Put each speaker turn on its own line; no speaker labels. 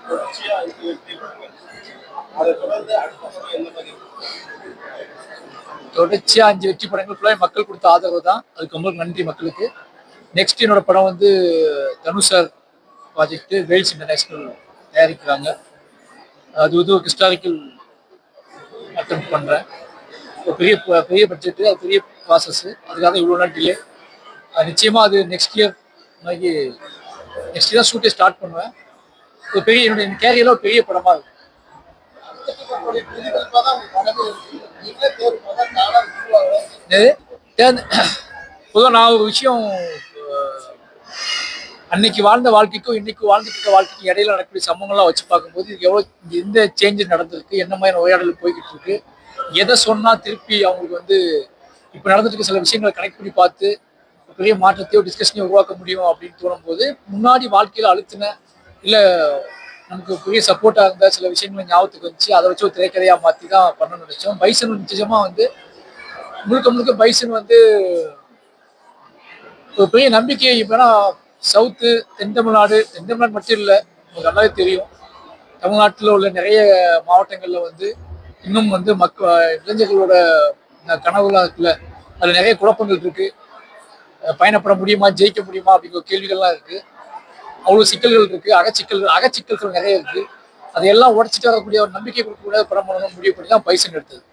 தொடர்ச்சியா 5 வெற்றி படங்கள் ஃபுல்லாக மக்கள் கொடுத்த ஆதரவு தான். அதுக்கு ரொம்ப நன்றி மக்களுக்கு. நெக்ஸ்ட் என்னோட படம் வந்து Dhanush sir project Vels International தயாரிக்கிறாங்க. அது வந்து ஒரு ஹிஸ்டாரிக்கல் அட்டம் பண்ணுறேன். பெரிய பெரிய பட்ஜெட்டு, அது பெரிய ப்ராசஸ். அதுக்காக இவ்வளோ நாள் டிலே. நிச்சயமாக அது நெக்ஸ்ட் இயர் தான் ஷூட்டே ஸ்டார்ட் பண்ணுவேன். ஒரு பெரிய என்னுடைய கேரியரில் ஒரு பெரிய படமாக இருக்கும். பொதுவாக நான் ஒரு விஷயம், அன்னைக்கு வாழ்ந்த வாழ்க்கைக்கும் இன்னைக்கு வாழ்ந்துட்டு இருக்க வாழ்க்கைக்கும் இடையில நடக்கக்கூடிய சம்பவங்கள்லாம் வச்சு பார்க்கும்போது இது எவ்வளோ எந்த சேஞ்சஸ் நடந்திருக்கு, என்ன மாதிரி உரையாடல் போய்கிட்டு இருக்கு, எதை சொன்னால் திருப்பி அவங்களுக்கு வந்து இப்போ நடந்துட்டு இருக்க சில விஷயங்களை கனெக்ட் பண்ணி பார்த்து பெரிய மாற்றத்தையோ டிஸ்கஷனையோ உருவாக்க முடியும் அப்படின்னு தோணும்போது, முன்னாடி வாழ்க்கையில் அழுத்தின இல்லை நமக்கு பெரிய சப்போர்ட்டாக இருந்த சில விஷயங்களை ஞாபகத்துக்கு வந்துச்சு. அதை வச்சு ஒரு திரைக்கதையாக மாற்றி தான் பண்ணணும்னு நினைச்சோம். பைசன் நிச்சயமாக வந்து முழுக்க பைசன் வந்து ஒரு பெரிய நம்பிக்கை. இப்போனா சவுத்து தென் தமிழ்நாடு மட்டும் இல்லை, உங்களுக்கு நல்லாவே தெரியும், தமிழ்நாட்டில் உள்ள நிறைய மாவட்டங்களில் வந்து இன்னும் வந்து இளைஞர்களோட கனவுலாம் இருக்குல்ல, அதில் நிறைய குழப்பங்கள் இருக்கு. பயணப்பட முடியுமா, ஜெயிக்க முடியுமா அப்படிங்கிற கேள்விகள்லாம் இருக்கு. அவ்வளோ சிக்கல்கள் இருக்கு, அகச்சிக்கல்கள் நிறைய இருக்கு. அதையெல்லாம் உடச்சிட்டு வரக்கூடிய ஒரு நம்பிக்கை கொடுக்கக்கூடிய படம் பண்ணணும்னு முடிவு பண்ணி தான் பைசன் எடுத்தது.